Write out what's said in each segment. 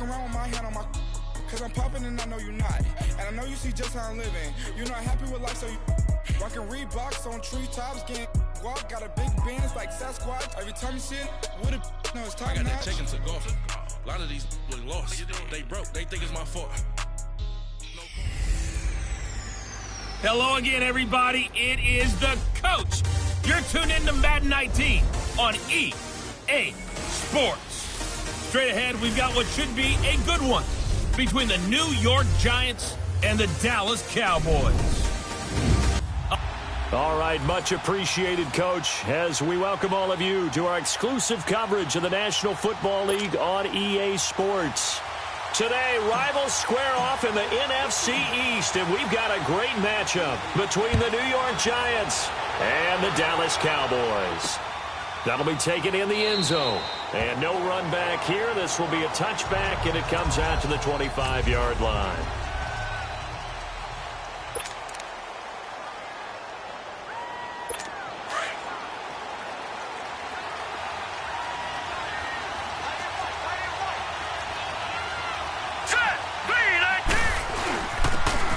walking around with my hand on my cause I'm popping and I know you're not. And I know you see just how I'm living. You're not happy with life, so you rockin' Reeboks on treetops, getting walk, got a big Benz like Sasquatch. Every time you see it, with a no, it's time. I got that chicken to golf. A lot of these look lost. They broke. They think it's my fault. Hello again, everybody. It is the coach. You're tuned in to Madden 19 on EA Sports. Straight ahead, we've got what should be a good one between the New York Giants and the Dallas Cowboys. All right, much appreciated, Coach, as we welcome all of you to our exclusive coverage of the National Football League on EA Sports. Today, rivals square off in the NFC East, and we've got a great matchup between the New York Giants and the Dallas Cowboys. That'll be taken in the end zone. And no run back here. This will be a touchback, and it comes out to the 25-yard line.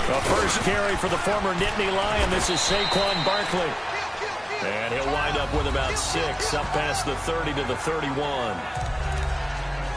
The first carry for the former Nittany Lion. This is Saquon Barkley. And he'll wind up with about 6, up past the 30 to the 31.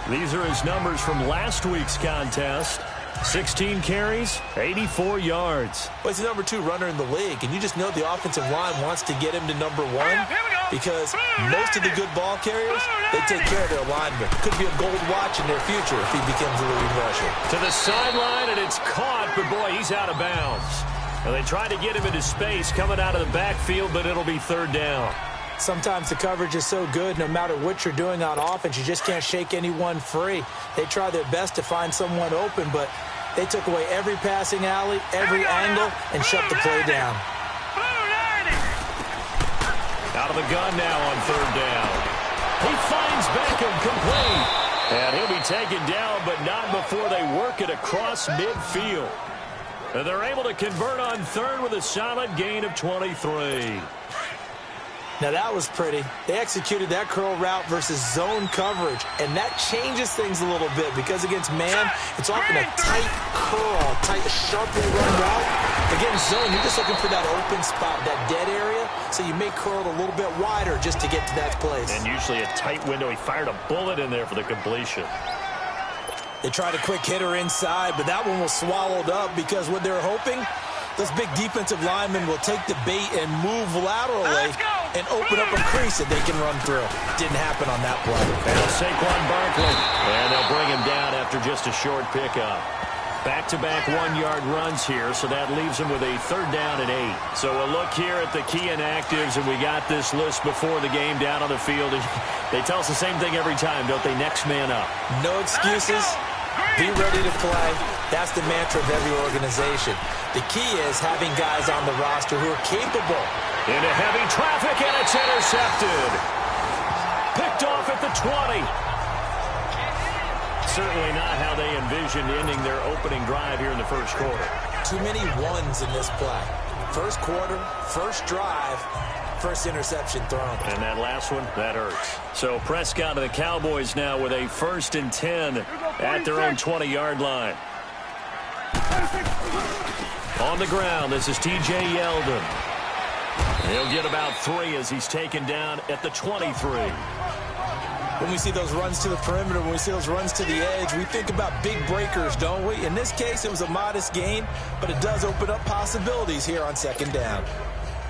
These are his numbers from last week's contest. 16 carries, 84 yards. Well, he's the number 2 runner in the league, and you just know the offensive line wants to get him to number 1 because most of the good ball carriers, they take care of their linemen. Could be a gold watch in their future if he becomes a leading rusher. To the sideline, and it's caught, but boy, he's out of bounds. And they tried to get him into space coming out of the backfield, but it'll be third down. Sometimes the coverage is so good, no matter what you're doing on offense, you just can't shake anyone free. They try their best to find someone open, but they took away every passing alley, every angle, and shut the play down. Out of the gun now on third down. He finds Beckham complete. And he'll be taken down, but not before they work it across midfield. And they're able to convert on third with a solid gain of 23. Now that was pretty. They executed that curl route versus zone coverage, and that changes things a little bit because against man, it's often a tight curl, tight, sharply run route. Against zone, you're just looking for that open spot, that dead area, so you may curl it a little bit wider just to get to that place. And usually a tight window. He fired a bullet in there for the completion. They tried a quick hitter inside, but that one was swallowed up because what they're hoping, those big defensive linemen will take the bait and move laterally and open up a crease that they can run through. Didn't happen on that play. And Saquon Barkley. And they'll bring him down after just a short pickup. Back-to-back one-yard runs here, so that leaves him with a third down and 8. So a look here at the key inactives, and we got this list before the game down on the field. They tell us the same thing every time, don't they? Next man up. No excuses. Be ready to play. That's the mantra of every organization. The key is having guys on the roster who are capable. Into heavy traffic, and it's intercepted. Picked off at the 20. Certainly not how they envisioned ending their opening drive here in the first quarter. Too many ones in this play. First quarter, first drive, first interception thrown. And that last one, that hurts. So Prescott and the Cowboys now with a 1st and 10 at their own 20-yard line. On the ground, this is T.J. Yeldon. He'll get about 3 as he's taken down at the 23. When we see those runs to the perimeter, when we see those runs to the edge, we think about big breakers, don't we? In this case, it was a modest gain, but it does open up possibilities here on second down.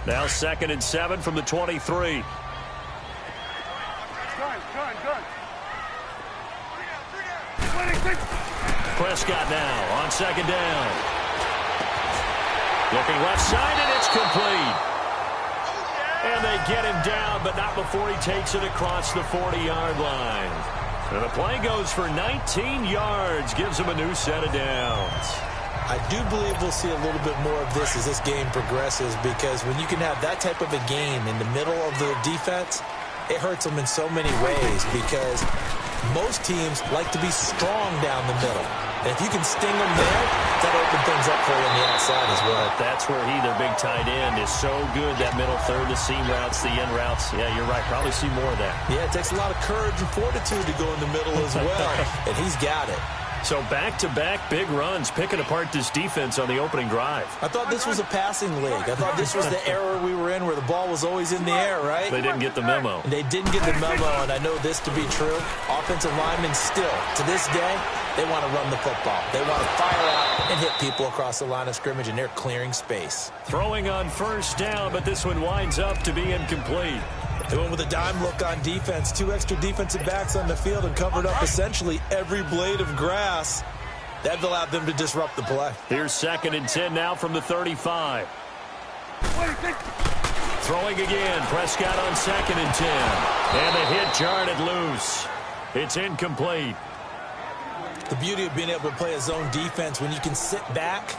Now 2nd and 7 from the 23. Prescott now on second down. Looking left side, and it's complete. And they get him down, but not before he takes it across the 40-yard line. And the play goes for 19 yards, gives him a new set of downs. I do believe we'll see a little bit more of this as this game progresses, because when you can have that type of a game in the middle of the defense, it hurts them in so many ways, because most teams like to be strong down the middle. And if you can sting them there, that'll open things up for you on the outside as well. That's where their big tight end, is so good. That middle third, the seam routes, the end routes. Yeah, you're right. Probably see more of that. Yeah, it takes a lot of courage and fortitude to go in the middle as well. And he's got it. So back-to-back big runs, picking apart this defense on the opening drive. I thought this was a passing league. I thought this was the era we were in where the ball was always in the air, right? They didn't get the memo. They didn't get the memo, and I know this to be true. Offensive linemen still, to this day, they want to run the football. They want to fire out and hit people across the line of scrimmage, and they're clearing space. Throwing on first down, but this one winds up to be incomplete. They went with a dime look on defense. 2 extra defensive backs on the field and covered up essentially every blade of grass. That allowed them to disrupt the play. Here's 2nd and 10 now from the 35. Throwing again. Prescott on 2nd and 10. And the hit jarred it loose. It's incomplete. The beauty of being able to play a zone defense when you can sit back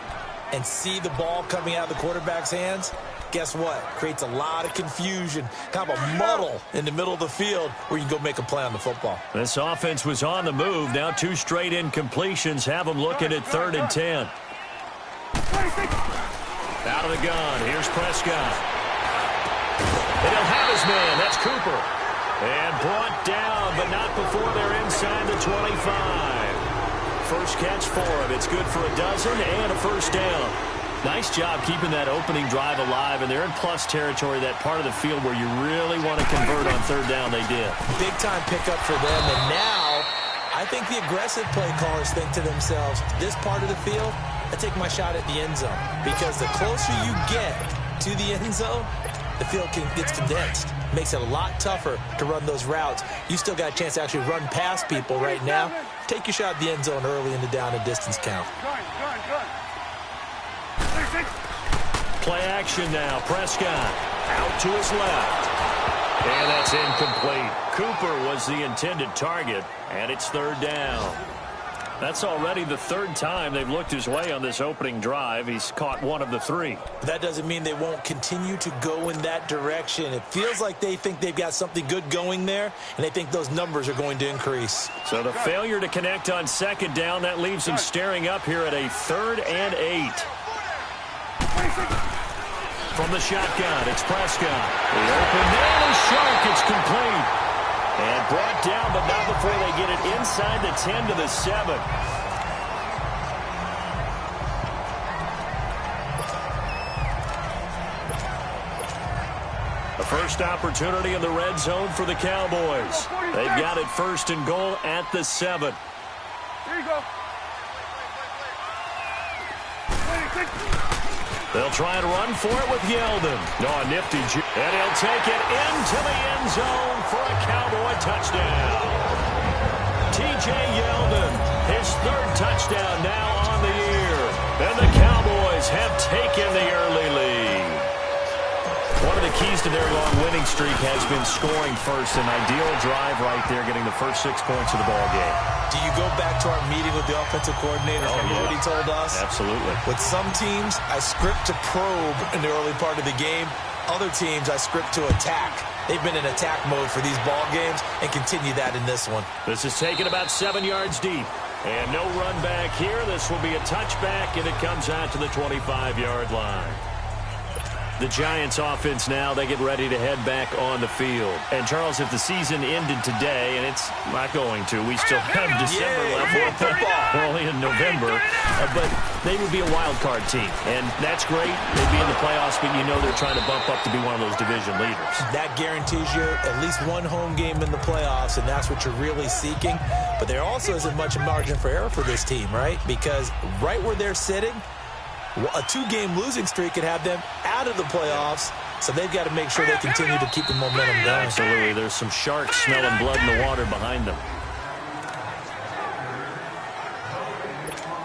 and see the ball coming out of the quarterback's hands, guess what? Creates a lot of confusion, kind of a muddle in the middle of the field where you can go make a play on the football. This offense was on the move. Now 2 straight incompletions have them looking at 3rd and 10. Out of the gun. Here's Prescott. And he'll have his man. That's Cooper. And brought down, but not before they're inside the 25. First catch for him. It's good for a dozen and a first down. Nice job keeping that opening drive alive, and they're in plus territory, that part of the field where you really want to convert on 3rd down. They did. Big-time pickup for them, and now I think the aggressive play callers think to themselves, this part of the field, I take my shot at the end zone, because the closer you get to the end zone, the field gets condensed. Makes it a lot tougher to run those routes. You still got a chance to actually run past people right now. Take your shot at the end zone early in the down and distance count. Play action now. Prescott out to his left. And that's incomplete. Cooper was the intended target, and it's 3rd down. That's already the 3rd time they've looked his way on this opening drive. He's caught 1 of the 3. That doesn't mean they won't continue to go in that direction. It feels like they think they've got something good going there, and they think those numbers are going to increase. So the failure to connect on 2nd down, that leaves them staring up here at a 3rd and 8. From the shotgun, it's Prescott. The open man is sharp. It's complete. And brought down, but not before they get it inside the 10 to the 7. The first opportunity in the red zone for the Cowboys. They've got it 1st and goal at the 7. Here you go. They'll try and run for it with Yeldon. No, a nifty. And he'll take it into the end zone for a Cowboy touchdown. T.J. Yeldon, his 3rd touchdown now on the year. And the Cowboys have taken the early lead. One of the keys to their long winning streak has been scoring first. An ideal drive right there, getting the first 6 points of the ball game. Do you go back to our meeting with the offensive coordinator? Remember what he told us? Absolutely. With some teams, I script to probe in the early part of the game. Other teams, I script to attack. They've been in attack mode for these ball games and continue that in this one. This is taken about 7 yards deep. And no run back here. This will be a touchback, and it comes out to the 25-yard line. The Giants offense now, they get ready to head back on the field. And, Charles, if the season ended today, and it's not going to, we still have December left. We're only in November. But they would be a wild card team. And that's great. They'd be in the playoffs, but you know they're trying to bump up to be one of those division leaders. That guarantees you at least one home game in the playoffs, and that's what you're really seeking. But there also isn't much margin for error for this team, right? Because right where they're sitting, a 2-game losing streak could have them out of the playoffs, so they've got to make sure they continue to keep the momentum going. Absolutely. There's some sharks smelling blood in the water behind them.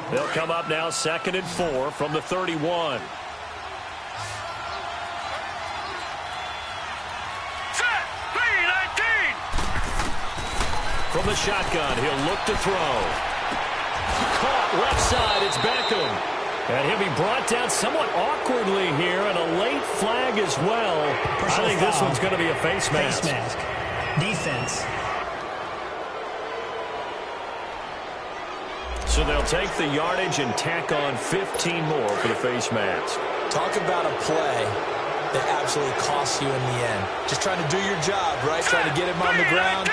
They'll come up now 2nd and 4 from the 31. From the shotgun, he'll look to throw. Caught left side, it's Beckham. And he'll be brought down somewhat awkwardly here, and a late flag as well. I think this one's going to be a face mask. Face mask. Defense. So they'll take the yardage and tack on 15 more for the face mask. Talk about a play that absolutely costs you in the end. Just trying to do your job, right? Trying to get him on the ground.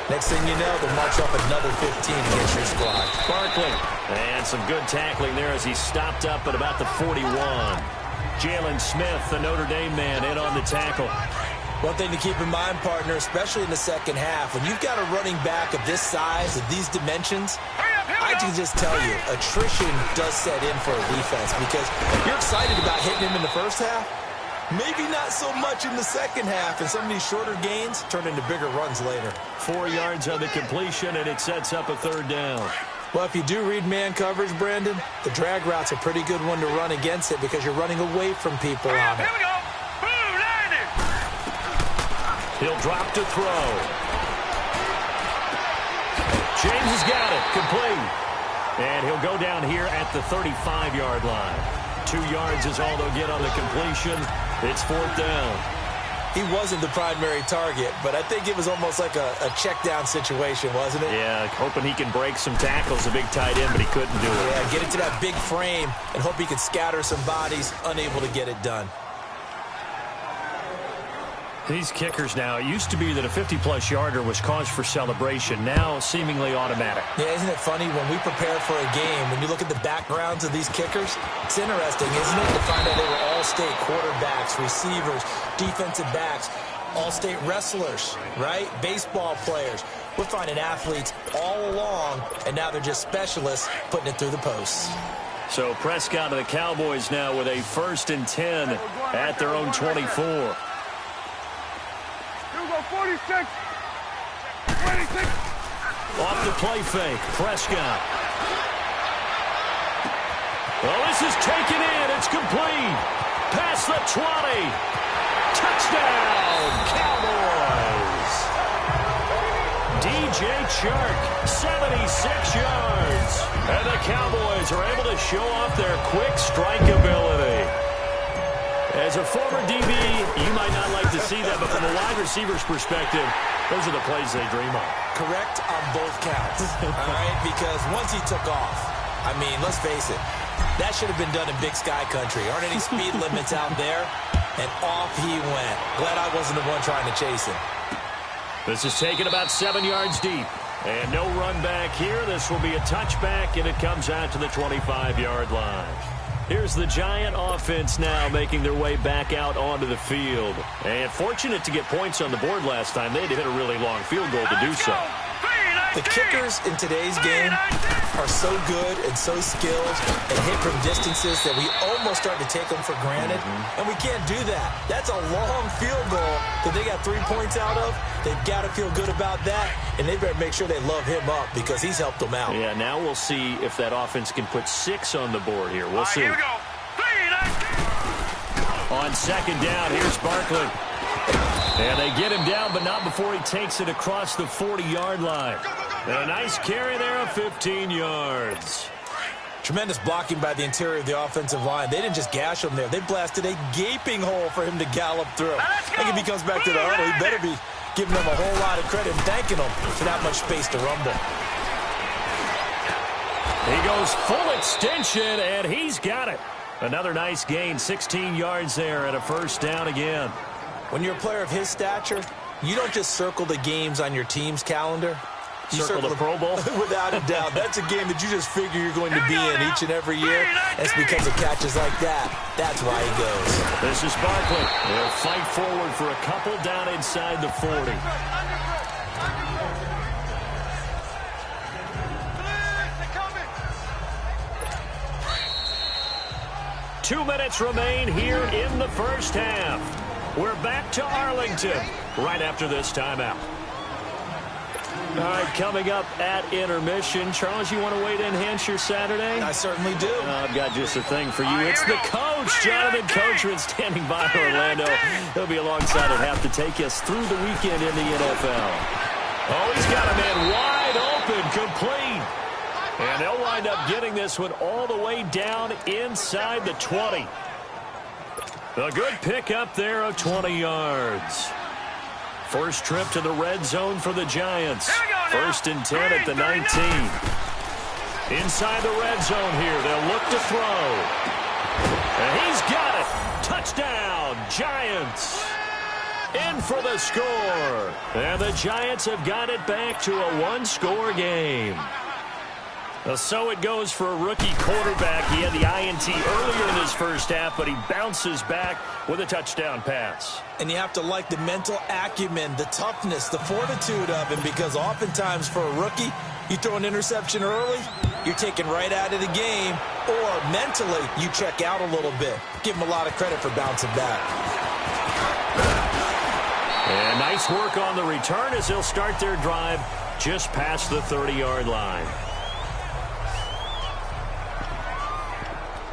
Next thing you know, they'll march up another 15 against your squad. Barkley. And some good tackling there as he stopped up at about the 41. Jalen Smith, the Notre Dame man, in on the tackle. One thing to keep in mind, partner, especially in the second half, when you've got a running back of this size, of these dimensions, I can just tell you, attrition does set in for a defense because you're excited about hitting him in the first half. Maybe not so much in the second half, and some of these shorter gains turn into bigger runs later. 4 yards on the completion, and it sets up a third down. Well, if you do read man coverage, Brandon, the drag route's a pretty good one to run against it because you're running away from people on it. He'll drop to throw. James has got it, complete. And he'll go down here at the 35-yard line. 2 yards is all they'll get on the completion. It's fourth down. He wasn't the primary target, but I think it was almost like a check down situation, wasn't it? Yeah, hoping he can break some tackles, a big tight end, but he couldn't do it. Yeah, get it to that big frame and hope he can scatter some bodies, unable to get it done. These kickers now, it used to be that a 50-plus yarder was cause for celebration. Now, seemingly automatic. Yeah, isn't it funny when we prepare for a game, when you look at the backgrounds of these kickers, it's interesting, isn't it, to find out they were all-state quarterbacks, receivers, defensive backs, all-state wrestlers, right? Baseball players. We're finding athletes all along, and now they're just specialists putting it through the posts. So Prescott and the Cowboys now with a 1st and 10 at their own 24. 46. 26. Off the play fake, Prescott. Well, this is taken in. It's complete. Past the 20. Touchdown, Cowboys. DJ Chark, 76 yards. And the Cowboys are able to show off their quick strike ability. As a former DB, you might not like to see that, but from a wide receiver's perspective, those are the plays they dream of. Correct on both counts, all right? Because once he took off, I mean, let's face it, that should have been done in Big Sky Country. Aren't any speed limits out there? And off he went. Glad I wasn't the one trying to chase him. This is taken about 7 yards deep. And no run back here. This will be a touchback, and it comes out to the 25-yard line. Here's the Giant offense now making their way back out onto the field. And fortunate to get points on the board last time. They had to hit a really long field goal to do so. The kickers in today's game are so good and so skilled and hit from distances that we almost start to take them for granted. And we can't do that. That's a long field goal that they got 3 points out of. They've got to feel good about that, and they better make sure they love him up because he's helped them out. Yeah, now we'll see if that offense can put 6 on the board here. We'll see. Here we go. On second down, here's Barkley. And they get him down, but not before he takes it across the 40-yard line. And a nice carry there of 15 yards. Tremendous blocking by the interior of the offensive line. They didn't just gash him there. They blasted a gaping hole for him to gallop through. I think if he comes back to the huddle, he better be giving them a whole lot of credit and thanking them for that much space to rumble. He goes full extension, and he's got it. Another nice gain, 16 yards there, and a first down again. When you're a player of his stature, you don't just circle the games on your team's calendar. You circle the Pro Bowl? Without a doubt. That's a game that you just figure you're going to be in each and every year. And it's because of catches like that. That's why he goes. This is Barkley. They'll fight forward for a couple down inside the 40. Two minutes remain here in the first half. We're back to Arlington right after this timeout. All right, coming up at intermission. Charles, you want to wait to enhance your Saturday? I certainly do. I've got just a thing for you. It's the coach, Jonathan Coachman, standing by Orlando. He'll be alongside at half to take us through the weekend in the NFL. Oh, he's got a man wide open, complete. And they'll wind up getting this one all the way down inside the 20. A good pickup there of 20 yards. First trip to the red zone for the Giants. 1st and 10 at the 19. Inside the red zone here. They'll look to throw. And he's got it. Touchdown, Giants. in for the score. And the Giants have got it back to a one-score game. So it goes for a rookie quarterback. He had the INT earlier in his first half, but he bounces back with a touchdown pass. And you have to like the mental acumen, the toughness, the fortitude of him, because oftentimes for a rookie, you throw an interception early, you're taken right out of the game, or mentally, you check out a little bit. Give him a lot of credit for bouncing back. And nice work on the return as they'll start their drive just past the 30-yard line.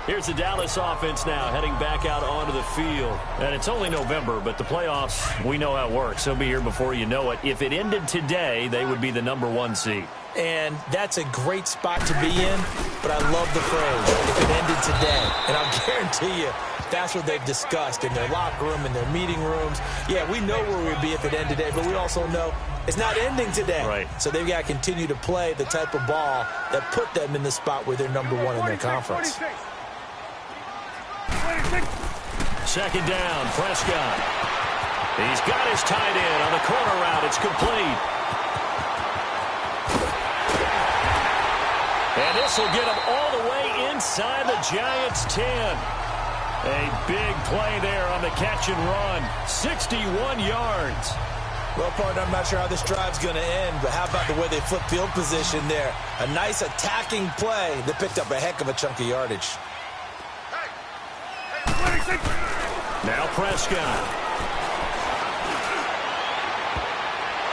Here's the Dallas offense now, heading back out onto the field. And it's only November, but the playoffs, we know how it works. They'll be here before you know it. If it ended today, they would be the #1 seed. And that's a great spot to be in, but I love the phrase, if it ended today. And I'll guarantee you, that's what they've discussed in their locker room, in their meeting rooms. Yeah, we know where we'd be if it ended today, but we also know it's not ending today. Right. So they've got to continue to play the type of ball that put them in the spot where they're #1 in their conference. Second down, Prescott. He's got his tight end on the corner route. It's complete. And this will get him all the way inside the Giants' 10. A big play there on the catch and run. 61 yards. Well, partner, I'm not sure how this drive's going to end, but how about the way they flip field position there? A nice attacking play that picked up a heck of a chunk of yardage. Now Prescott.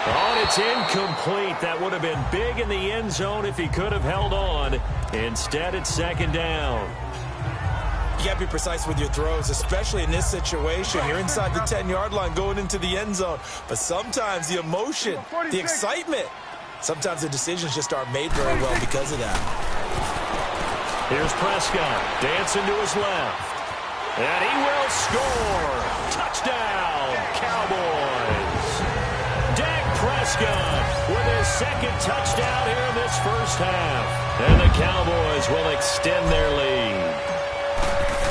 Oh, and it's incomplete. That would have been big in the end zone if he could have held on. Instead, it's second down. You got to be precise with your throws, especially in this situation. You're inside the 10-yard line going into the end zone. But sometimes the emotion, the excitement, sometimes the decisions just aren't made very well because of that. Here's Prescott dancing to his left. And he will score. Touchdown, Cowboys. Dak Prescott with his second touchdown here in this first half. And the Cowboys will extend their lead.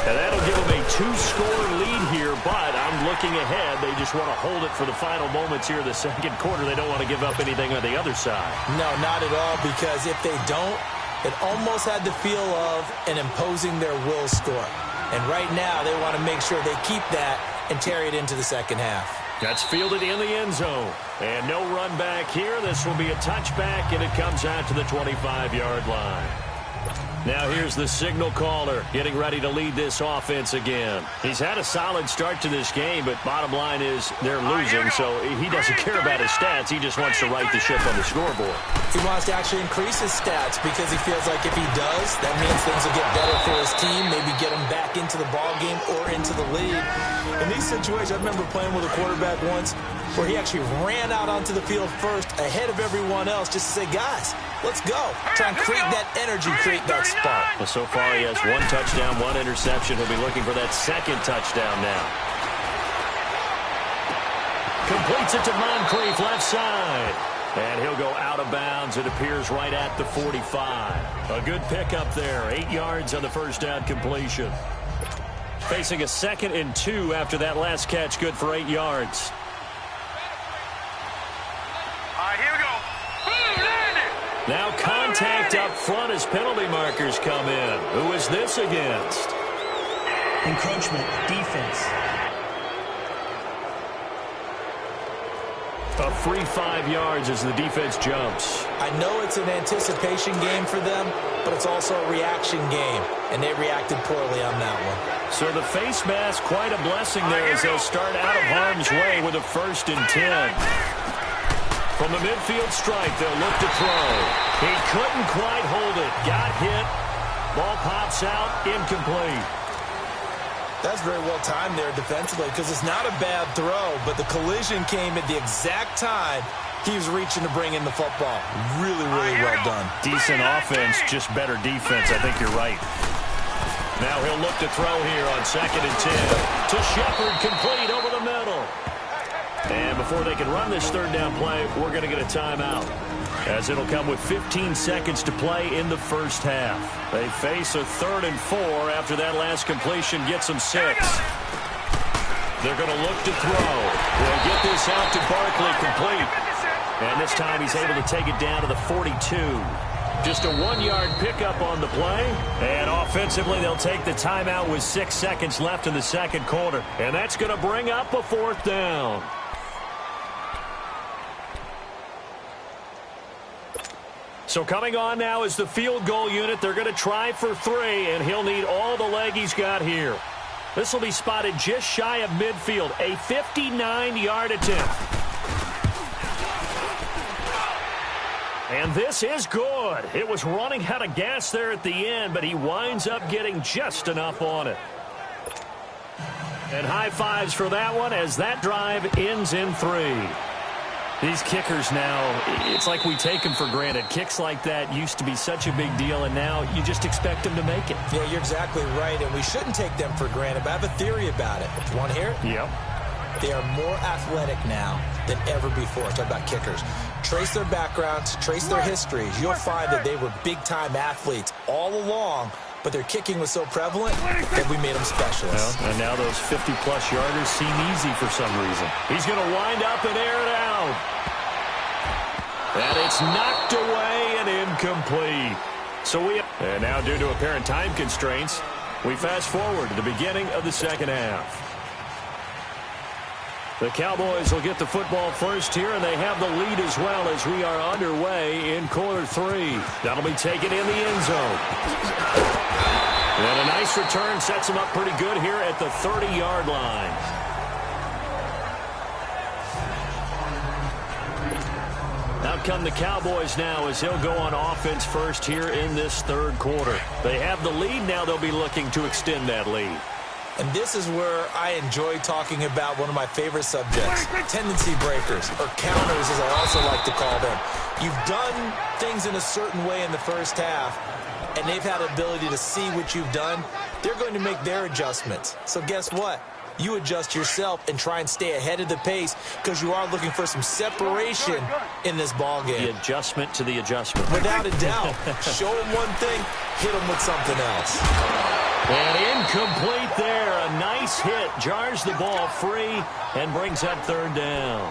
And that'll give them a 2-score lead here, but I'm looking ahead. They just want to hold it for the final moments here in the second quarter. They don't want to give up anything on the other side. No, not at all, because if they don't, it almost had the feel of an imposing their will score. And right now, they want to make sure they keep that and carry it into the second half. That's fielded in the end zone. And no run back here. This will be a touchback, and it comes out to the 25-yard line. Now here's the signal caller getting ready to lead this offense again. He's had a solid start to this game, but bottom line is they're losing, so he doesn't care about his stats. He just wants to right the ship on the scoreboard. He wants to actually increase his stats because he feels like if he does, that means things will get better for his team, maybe get him back into the ball game or into the lead. In these situations, I remember playing with a quarterback once where he actually ran out onto the field first ahead of everyone else just to say, guys, let's go. Try and create that energy, create that spark. Well, so far he has 1 touchdown, 1 interception. He'll be looking for that second touchdown now. Completes it to Moncrief, left side. And he'll go out of bounds. It appears right at the 45. A good pickup there. 8 yards on the first down completion. Facing a 2nd and 2 after that last catch. Good for 8 yards. All right, here we go. Now contact up front as penalty markers come in. Who is this against? Encroachment, defense. A free 5 yards as the defense jumps. I know it's an anticipation game for them, but it's also a reaction game, and they reacted poorly on that one. So the face mask, quite a blessing there as they'll start out of harm's way with a 1st and 10. From the midfield stripe, they'll look to throw. He couldn't quite hold it. Got hit. Ball pops out. Incomplete. That's very well timed there defensively because it's not a bad throw, but the collision came at the exact time he was reaching to bring in the football. Really, really well done. Decent offense, just better defense. I think you're right. Now he'll look to throw here on 2nd and 10. To Shepard, complete over the middle. And before they can run this 3rd down play, we're going to get a timeout, as it'll come with 15 seconds to play in the first half. They face a 3rd and 4 after that last completion gets them 6. They're going to look to throw. They'll get this out to Barkley, complete. And this time he's able to take it down to the 42. Just a 1-yard pickup on the play. And offensively, they'll take the timeout with 6 seconds left in the second quarter. And that's going to bring up a 4th down. So coming on now is the field goal unit. They're going to try for 3, and he'll need all the leg he's got here. This will be spotted just shy of midfield, a 59-yard attempt. And this is good. It was running out of gas there at the end, but he winds up getting just enough on it. And high fives for that one as that drive ends in 3. These kickers now, it's like we take them for granted. Kicks like that used to be such a big deal, and now you just expect them to make it. Yeah, you're exactly right, and we shouldn't take them for granted, but I have a theory about it. Do you want to hear it? Yep. They are more athletic now than ever before. Talk about kickers. Trace their backgrounds, trace their histories. You'll find that they were big-time athletes all along, but their kicking was so prevalent that we made them specialists. Well, and now those 50-plus yarders seem easy for some reason. He's going to wind up and air it out. And it's knocked away and incomplete. And now due to apparent time constraints, we fast forward to the beginning of the second half. The Cowboys will get the football first here, and they have the lead as well as we are underway in quarter 3. That'll be taken in the end zone. And a nice return sets him up pretty good here at the 30-yard line. Out come the Cowboys now as he'll go on offense first here in this third quarter. They have the lead. Now they'll be looking to extend that lead. And this is where I enjoy talking about one of my favorite subjects, tendency breakers, or counters as I also like to call them. You've done things in a certain way in the first half, and they've had the ability to see what you've done. They're going to make their adjustments. So guess what? You adjust yourself and try and stay ahead of the pace because you are looking for some separation in this ball game. The adjustment to the adjustment. Without a doubt. Show them one thing, hit them with something else. And incomplete there. A nice hit. Jars the ball free and brings up third down.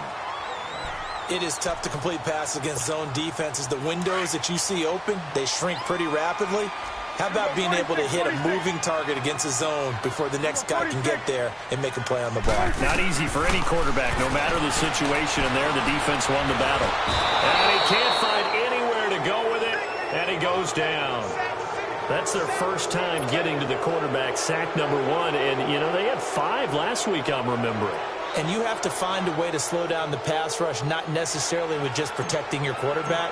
It is tough to complete passes against zone defenses. The windows that you see open, they shrink pretty rapidly. How about being able to hit a moving target against a zone before the next guy can get there and make a play on the ball? Not easy for any quarterback, no matter the situation. And there, the defense won the battle. And he can't find anywhere to go with it, and he goes down. That's their first time getting to the quarterback, sack number 1. And, you know, they had 5 last week, I'm remembering. And you have to find a way to slow down the pass rush, not necessarily with just protecting your quarterback,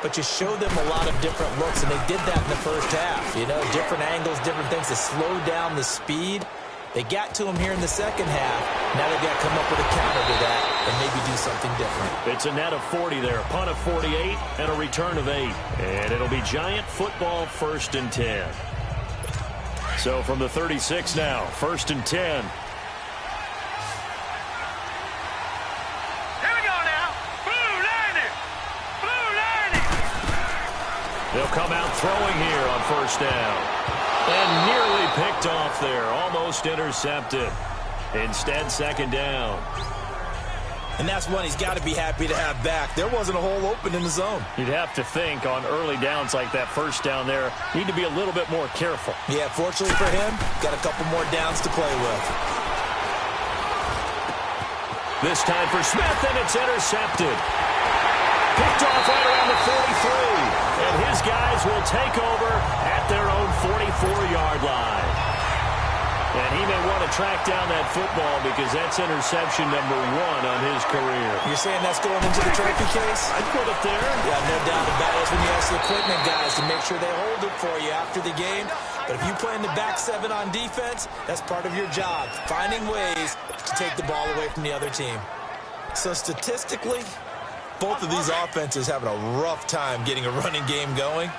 but you show them a lot of different looks, and they did that in the first half. You know, different angles, different things to slow down the speed. They got to him here in the second half. Now they've got to come up with a counter to that and maybe do something different. It's a net of 40 there, punt of 48, and a return of 8. And it'll be Giant football, 1st and 10. So from the 36 now, 1st and 10. They'll come out throwing here on 1st down. And nearly picked off there. Almost intercepted. Instead, 2nd down. And that's one he's got to be happy to have back. There wasn't a hole open in the zone. You'd have to think on early downs like that 1st down there, need to be a little bit more careful. Yeah, fortunately for him, got a couple more downs to play with. This time for Smith, and it's intercepted. Picked off right around the 43. And his guys will take over at their own 44-yard line. And he may want to track down that football because that's interception number 1 on his career. You're saying that's going into the trophy case? I'd put it there. Yeah, no doubt about it. That's when you ask the equipment guys to make sure they hold it for you after the game. But if you play in the back 7 on defense, that's part of your job, finding ways to take the ball away from the other team. So statistically, both of these offenses having a rough time getting a running game going.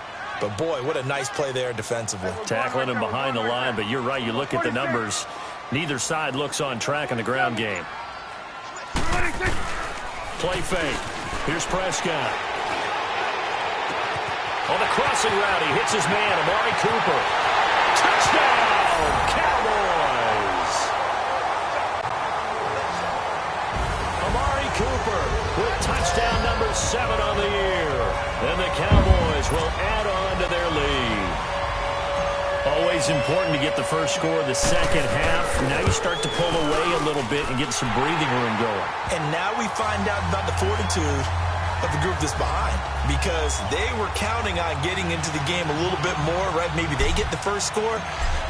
But, boy, what a nice play there defensively. Tackling him behind the line, but you're right. You look at the numbers. Neither side looks on track in the ground game. Play fake. Here's Prescott. On the crossing route, he hits his man, Amari Cooper. Touchdown, Cowboys! always important to get the first score of the second half. Now you start to pull away a little bit and get some breathing room going. And now we find out about the fortitude of the group that's behind, because they were counting on getting into the game a little bit more, right? Maybe they get the first score.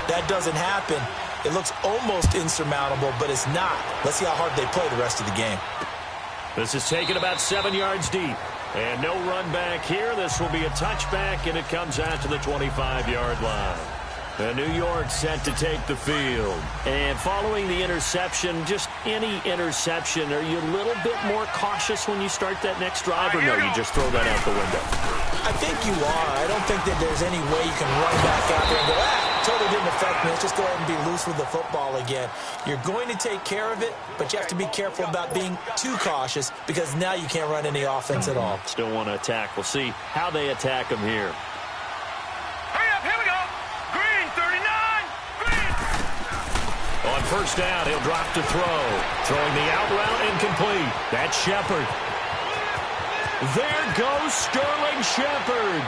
That doesn't happen. It looks almost insurmountable, but it's not. Let's see how hard they play the rest of the game. This is taken about 7 yards deep. And no run back here. This will be a touchback, and it comes out to the 25-yard line. And New York set to take the field. And following the interception, just any interception, are you a little bit more cautious when you start that next drive, or no, you just throw that out the window? I think you are. I don't think that there's any way you can run back out there and go, totally didn't affect me. Let's just go ahead and be loose with the football again. You're going to take care of it, but you have to be careful about being too cautious, because now you can't run any offense at all. Still want to attack. We'll see how they attack them here. Hurry up, here we go. Green, 39. Green. On first down, he'll drop to throw. Throwing the out route, incomplete. That's Shepard. There goes Sterling Shepard.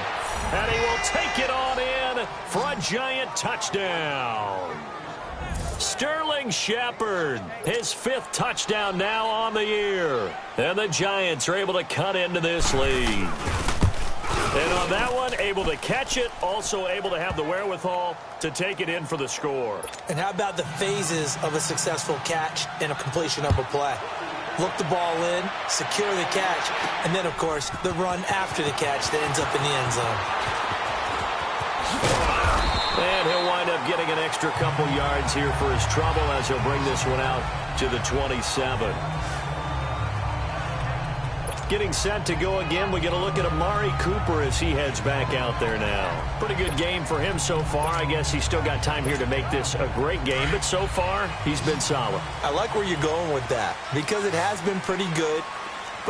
And he will take it on in for a giant touchdown. Sterling Shepard, his 5th touchdown now on the year. And the Giants are able to cut into this lead. And on that one, able to catch it, also able to have the wherewithal to take it in for the score. And how about the phases of a successful catch and a completion of a play? Look the ball in, secure the catch, and then, of course, the run after the catch that ends up in the end zone. And he'll wind up getting an extra couple yards here for his trouble as he'll bring this one out to the 27. Getting set to go again. We get a look at Amari Cooper as he heads back out there now. Pretty good game for him so far. I guess he's still got time here to make this a great game, but so far, he's been solid. I like where you're going with that, because it has been pretty good,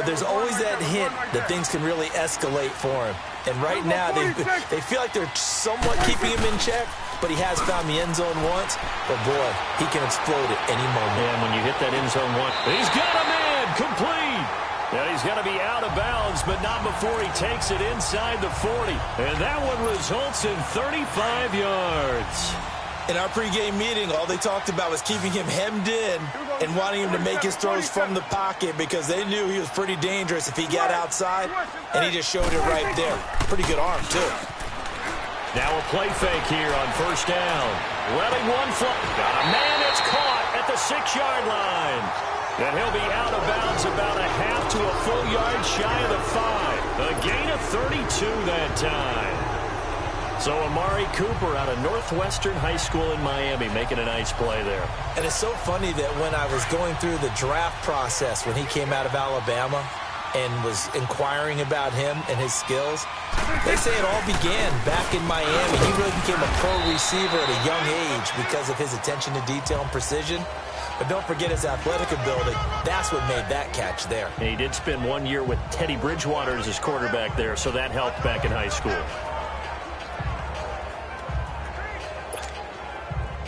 but there's always that hint that things can really escalate for him. And right now, they feel like they're somewhat keeping him in check, but he has found the end zone once. But, boy, he can explode at any moment. And when you hit that end zone once, he's got a man complete. And he's going to be out of bounds, but not before he takes it inside the 40. And that one results in 35 yards. In our pregame meeting, all they talked about was keeping him hemmed in and wanting him to make his throws from the pocket, because they knew he was pretty dangerous if he got outside, and he just showed it right there. Pretty good arm, too. Now a play fake here on first down. Letting one fly. Got a man that's caught at the 6-yard line. And he'll be out of bounds about a half to a full yard shy of the 5. A gain of 32 that time. So Amari Cooper out of Northwestern High School in Miami making a nice play there. And it's so funny that when I was going through the draft process when he came out of Alabama and was inquiring about him and his skills, they say it all began back in Miami. He really became a pro receiver at a young age because of his attention to detail and precision. But don't forget his athletic ability. That's what made that catch there. And he did spend 1 year with Teddy Bridgewater as his quarterback there, so that helped back in high school.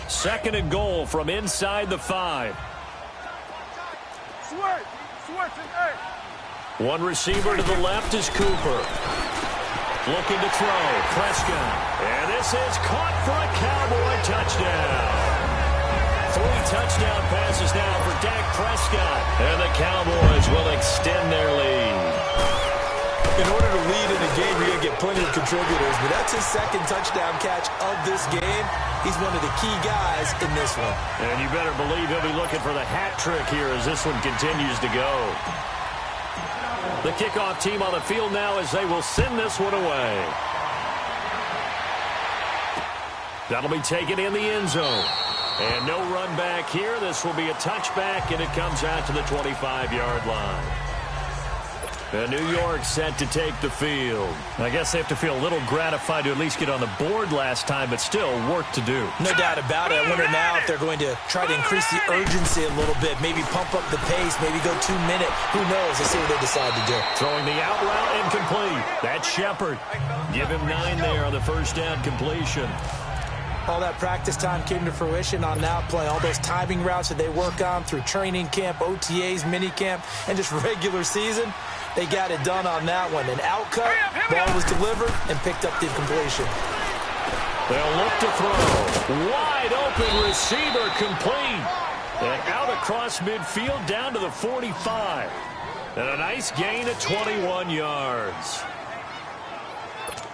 Second and goal from inside the 5. One receiver to the left is Cooper. Looking to throw. Prescott. And this is caught for a Cowboy touchdown. 3 touchdown passes now for Dak Prescott. And the Cowboys will extend their lead. In order to lead in a game, you're going to get plenty of contributors, but that's his 2nd touchdown catch of this game. He's one of the key guys in this one. And you better believe he'll be looking for the hat trick here as this one continues to go. The kickoff team on the field now as they will send this one away. That'll be taken in the end zone. And no run back here. This will be a touchback, and it comes out to the 25-yard line. And New York set to take the field. I guess they have to feel a little gratified to at least get on the board last time, but still work to do. No doubt about it. I wonder now if they're going to try to increase the urgency a little bit, maybe pump up the pace, maybe go 2-minute. Who knows? Let's see what they decide to do. Throwing the out route incomplete. That's Shepard. Give him 9 there on the first down completion. All that practice time came to fruition on that play. All those timing routes that they work on through training camp, OTAs, minicamp, and just regular season, they got it done on that one. An outcut, ball was delivered, and picked up the completion. They'll look to throw. Wide open receiver complete. And out across midfield down to the 45. And a nice gain of 21 yards.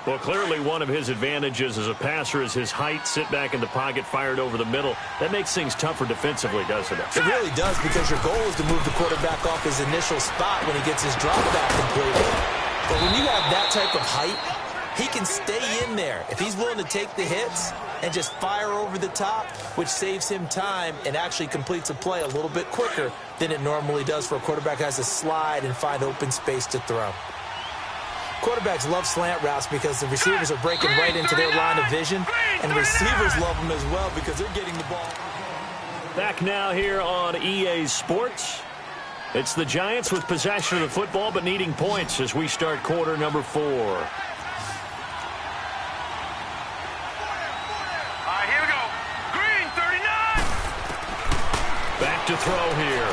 Well, clearly one of his advantages as a passer is his height. Sit back in the pocket, fired over the middle. That makes things tougher defensively, doesn't it? It really does, because your goal is to move the quarterback off his initial spot when he gets his drop back completed. But when you have that type of height, he can stay in there. If he's willing to take the hits and just fire over the top, which saves him time and actually completes a play a little bit quicker than it normally does for a quarterback who has to slide and find open space to throw. Quarterbacks love slant routes because the receivers are breaking right into their line of vision, and receivers love them as well because they're getting the ball. Back now here on EA Sports. It's the Giants with possession of the football but needing points as we start quarter number 4. All right, here we go. Green, 39. Back to throw here.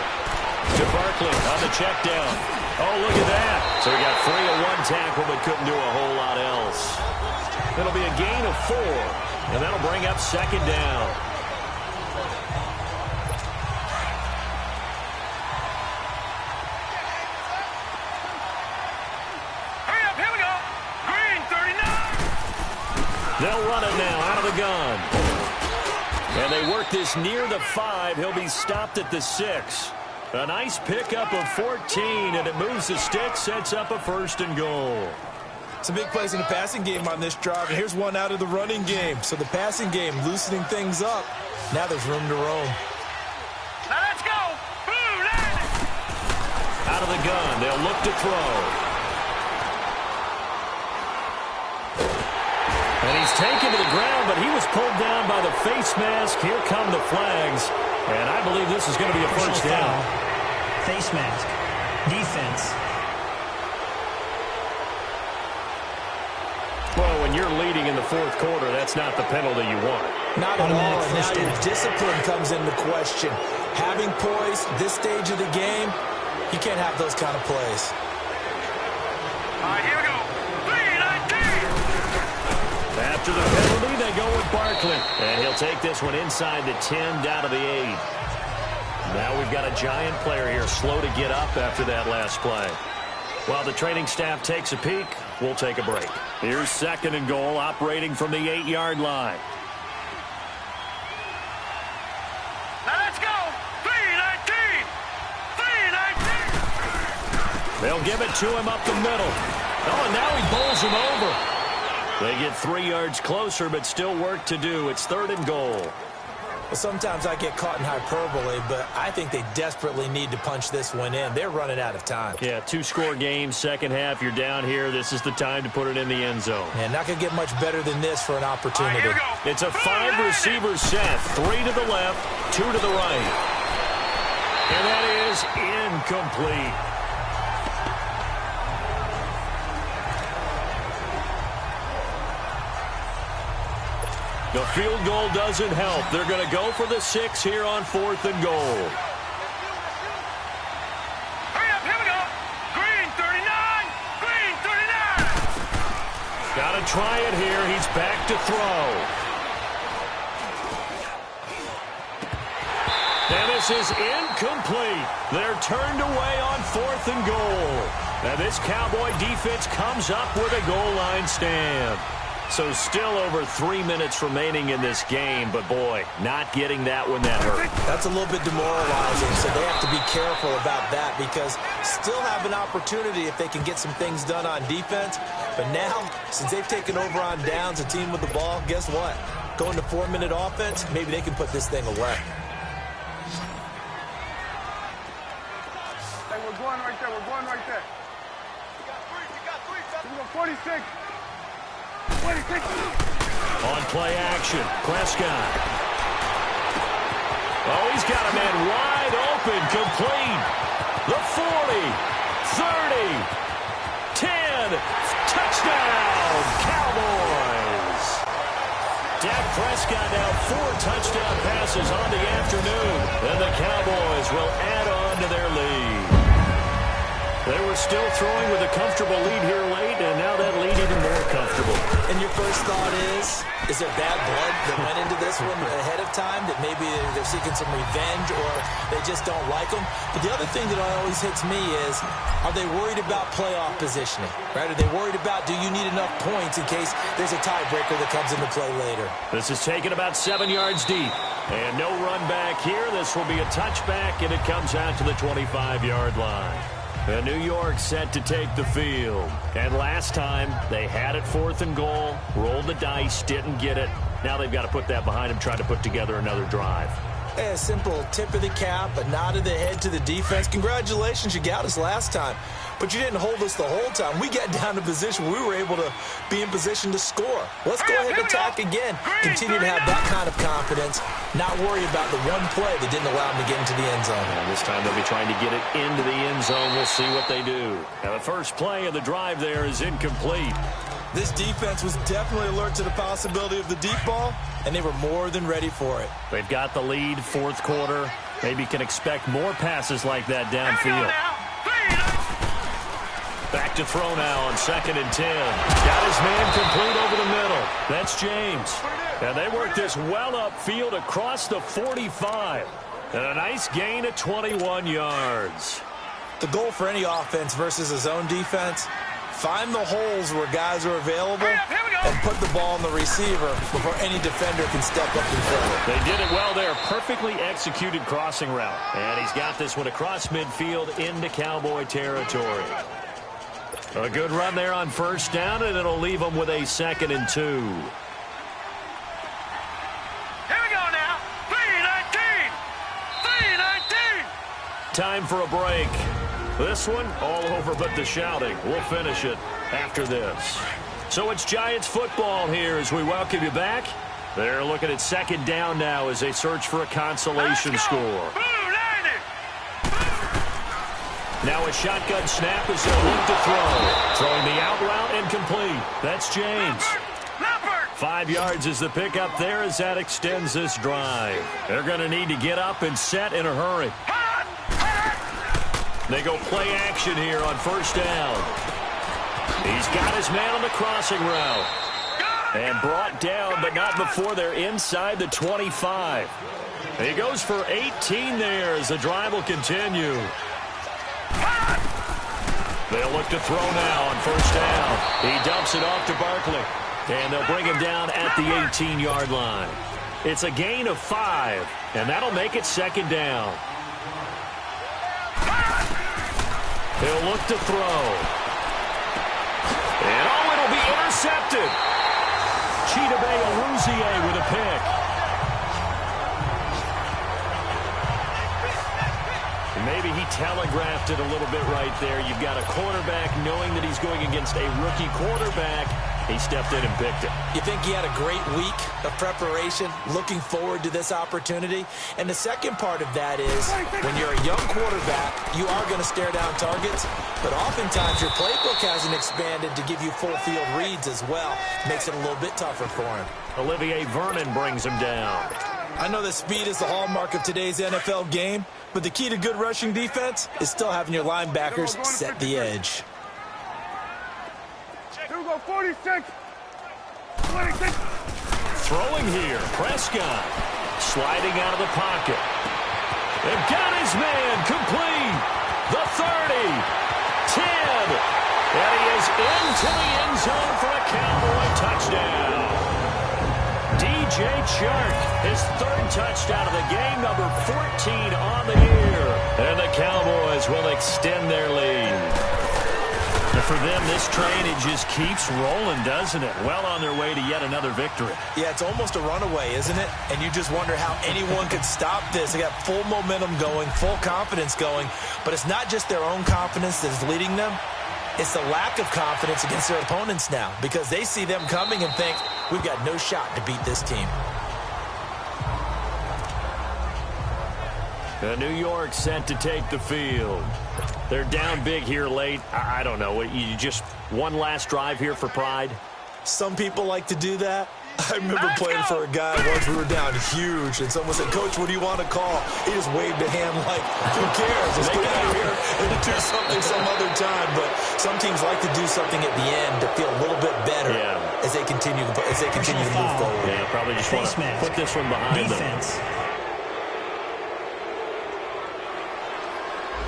To Barkley on the check down. Oh, look at that. So he got free of one tackle but couldn't do a whole lot else. It'll be a gain of 4, and that'll bring up second down. Hurry up, here we go. Green, 39. They'll run it now out of the gun. And they work this near the 5. He'll be stopped at the 6. A nice pickup of 14, and it moves the stick, sets up a 1st and goal. Some big plays in the passing game on this drive, and here's one out of the running game. So the passing game loosening things up. Now there's room to roam. Now let's go. Blue, land it. Out of the gun, they'll look to throw. And he's taken to the ground, but he was pulled down by the face mask. Here come the flags. And I believe this is going to be a first down. Face mask. Defense. Well, when you're leading in the 4th quarter, that's not the penalty you want. Not at all. And now your discipline comes into question. Having poise this stage of the game, you can't have those kind of plays. All right, here we go. 3-19. After the penalty, they go with Barkley. And he'll take this one inside the 10, down to the 8. Now we've got a Giant player here slow to get up after that last play. While the training staff takes a peek, we'll take a break. Here's 2nd and goal, operating from the 8-yard line. Now let's go. 3-19. 3-19. They'll give it to him up the middle. Oh, and now he bowls him over. They get 3 yards closer, but still work to do. It's 3rd and goal. Well, sometimes I get caught in hyperbole, but I think they desperately need to punch this one in. They're running out of time. Yeah, 2-score game, second half. You're down here. This is the time to put it in the end zone. And not going to get much better than this for an opportunity. All right, here we go. It's a 5-receiver set. 3 to the left, 2 to the right. And that is incomplete. The field goal doesn't help. They're going to go for the 6 here on 4th and goal. Hurry up, here we go. Green, 39. Green, 39. Got to try it here. He's back to throw. And this is incomplete. They're turned away on 4th and goal. And this Cowboy defense comes up with a goal line stand. So still over 3 minutes remaining in this game, but boy, not getting that one that hurt. That's a little bit demoralizing, so they have to be careful about that because still have an opportunity if they can get some things done on defense. But now, since they've taken over on downs, a team with the ball, guess what? Going to 4-minute offense, maybe they can put this thing away. Hey, we're going right there. We're going right there. We got three. We got 46. 26. On play action, Prescott. Oh, he's got a man wide open, complete. The 40, 30, 10, touchdown, Cowboys. Dak Prescott now 4 touchdown passes on the afternoon, and the Cowboys will add on to their lead. They were still throwing with a comfortable lead here late, and now that lead even more comfortable. uncomfortable. And your first thought is there bad blood that went into this one ahead of time, that maybe they're seeking some revenge or they just don't like them? But the other thing that always hits me is, are they worried about playoff positioning, right? Are they worried about, do you need enough points in case there's a tiebreaker that comes into play later? This is taken about 7 yards deep. And no run back here. This will be a touchback, and it comes out to the 25-yard line. And New York set to take the field. And last time, they had it 4th and goal, rolled the dice, didn't get it. Now they've got to put that behind them, try to put together another drive. A simple tip of the cap, a nod of the head to the defense. Congratulations, you got us last time. But you didn't hold us the whole time. We got down to position. We were able to be in position to score. Let's go ahead and attack again. Continue to have that kind of confidence. Not worry about the one play that didn't allow them to get into the end zone. And this time they'll be trying to get it into the end zone. We'll see what they do. Now the first play of the drive there is incomplete. This defense was definitely alert to the possibility of the deep ball, and they were more than ready for it. They've got the lead, 4th quarter. Maybe can expect more passes like that downfield. Back to throw now on 2nd and 10. Got his man complete over the middle. That's James. And they work this well upfield across the 45. And a nice gain of 21 yards. The goal for any offense versus a zone defense, find the holes where guys are available and put the ball on the receiver before any defender can step up and throw it. They did it well there. Perfectly executed crossing route. And he's got this one across midfield into Cowboy territory. A good run there on 1st down, and it'll leave them with a 2nd and 2. Here we go now. 3-19. 3-19. Time for a break. This one, all over but the shouting. We'll finish it after this. So it's Giants football here as we welcome you back. They're looking at 2nd down now as they search for a consolation score. Now a shotgun snap as they'll look to throw. Throwing the out route and complete. That's James. 5 yards is the pickup there as that extends this drive. They're going to need to get up and set in a hurry. They go play action here on 1st down. He's got his man on the crossing route. And brought down, but not before they're inside the 25. He goes for 18 there as the drive will continue. They'll look to throw now on 1st down. He dumps it off to Barkley. And they'll bring him down at the 18-yard line. It's a gain of 5, and that'll make it 2nd down. He'll look to throw. And it'll be intercepted. Chidobe Awuzie with a pick. Maybe he telegraphed it a little bit right there. You've got a quarterback knowing that he's going against a rookie quarterback. He stepped in and picked it. You think he had a great week of preparation, looking forward to this opportunity? And the second part of that is, when you're a young quarterback, you are going to stare down targets, but oftentimes your playbook hasn't expanded to give you full field reads as well. Makes it a little bit tougher for him. Olivier Vernon brings him down. I know that speed is the hallmark of today's NFL game, but the key to good rushing defense is still having your linebackers set the edge. Here we go, 46. 26. Throwing here, Prescott. Sliding out of the pocket. And got his man complete. The 30. 10. And he is into the end zone for a Cowboy touchdown. DJ Chark, his 3rd touchdown of the game, number 14 on the year. And the Cowboys will extend their lead. And for them, this train, it just keeps rolling, doesn't it? Well on their way to yet another victory. Yeah, it's almost a runaway, isn't it? And you just wonder how anyone could stop this. They got full momentum going, full confidence going. But it's not just their own confidence that is leading them. It's the lack of confidence against their opponents now, because they see them coming and think, we've got no shot to beat this team. New York set to take the field. They're down big here late. I don't know. You just one last drive here for pride? Some people like to do that. I remember playing for a guy once. We were down huge, and someone said, "Coach, what do you want to call?" He just waved a hand like, "Who cares? Let's get out of here and do something some other time." But some teams like to do something at the end to feel a little bit better as they continue to move forward. Yeah, probably just want to put this one behind them.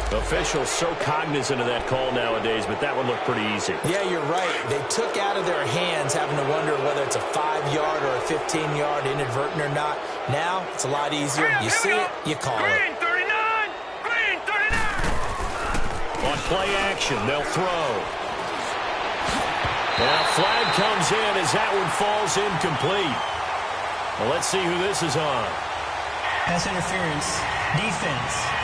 Officials so cognizant of that call nowadays, but that one looked pretty easy. Yeah, you're right. They took out of their hands having to wonder whether it's a 5-yard or a 15-yard inadvertent or not. Now, it's a lot easier. You see it, you call it. Green 39! Green 39! On play action, they'll throw. Now, flag comes in as that one falls incomplete. Well, let's see who this is on. Pass interference. Defense.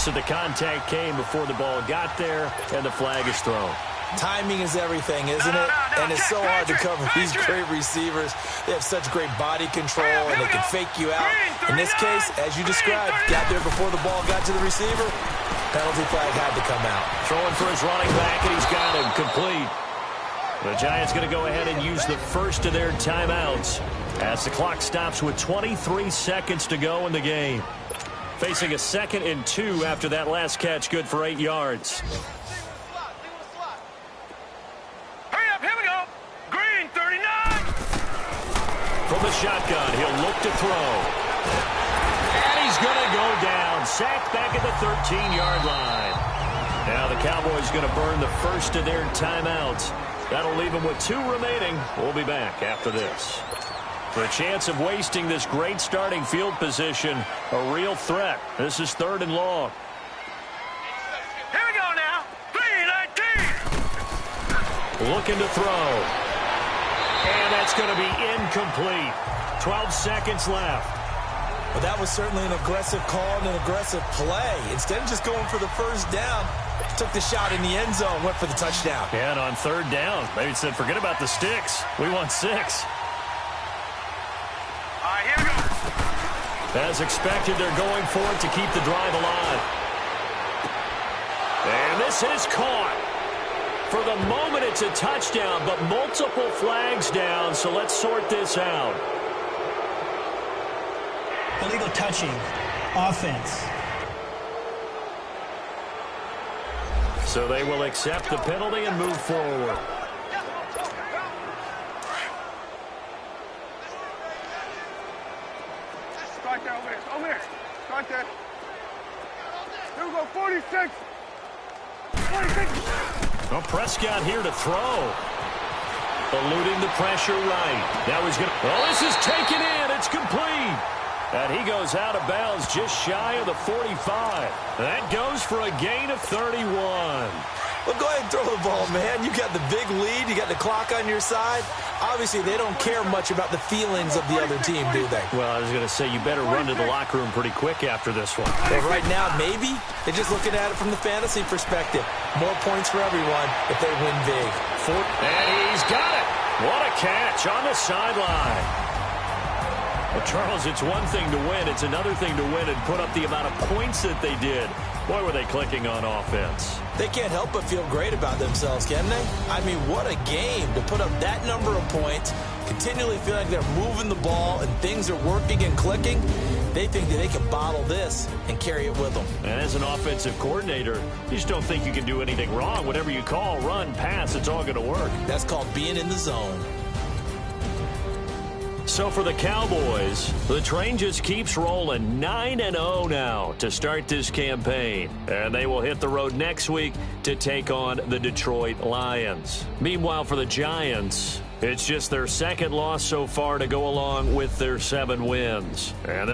So the contact came before the ball got there, and the flag is thrown. Timing is everything, isn't it? And it's so hard to cover these great receivers. They have such great body control, and they can fake you out. In this case, as you described, got there before the ball got to the receiver. Penalty flag had to come out. Throwing for his running back, and he's got him complete. The Giants going to go ahead and use the first of their timeouts as the clock stops with 23 seconds to go in the game. Facing a 2nd and 2 after that last catch, good for 8 yards. Hurry up, here we go. Green 39! From the shotgun, he'll look to throw. And he's going to go down. Sacked back at the 13-yard line. Now the Cowboys going to burn the first of their timeouts. That'll leave them with 2 remaining. We'll be back after this. The chance of wasting this great starting field position, a real threat. This is 3rd and long. Here we go now. 3-19. Looking to throw. And that's going to be incomplete. 12 seconds left. Well, that was certainly an aggressive call and an aggressive play. Instead of just going for the first down, took the shot in the end zone, went for the touchdown. Yeah, and on 3rd down, maybe said, forget about the sticks. We want 6. Here we go. As expected, they're going for it to keep the drive alive. And this is caught. For the moment, it's a touchdown, but multiple flags down, so let's sort this out. Illegal touching. Offense. So they will accept the penalty and move forward. Start there, over there. Start there. Here we go, 46. 46. Well, Prescott here to throw. Eluding the pressure right. Now he's going to... Oh, this is taken in. It's complete. And he goes out of bounds just shy of the 45. That goes for a gain of 31. Well, go ahead and throw the ball, man. You got the big lead. You got the clock on your side. Obviously, they don't care much about the feelings of the other team, do they? Well, I was going to say, you better run to the locker room pretty quick after this one. Well, right now, maybe. They're just looking at it from the fantasy perspective. More points for everyone if they win big. And he's got it. What a catch on the sideline. Well, Charles, it's one thing to win. It's another thing to win and put up the amount of points that they did. Boy, were they clicking on offense. They can't help but feel great about themselves, can they? I mean, what a game to put up that number of points, continually feel like they're moving the ball and things are working and clicking. They think that they can bottle this and carry it with them. And as an offensive coordinator, you just don't think you can do anything wrong. Whatever you call, run, pass, it's all going to work. That's called being in the zone. So for the Cowboys, the train just keeps rolling 9-0 now to start this campaign. And they will hit the road next week to take on the Detroit Lions. Meanwhile, for the Giants, it's just their 2nd loss so far to go along with their 7 wins. And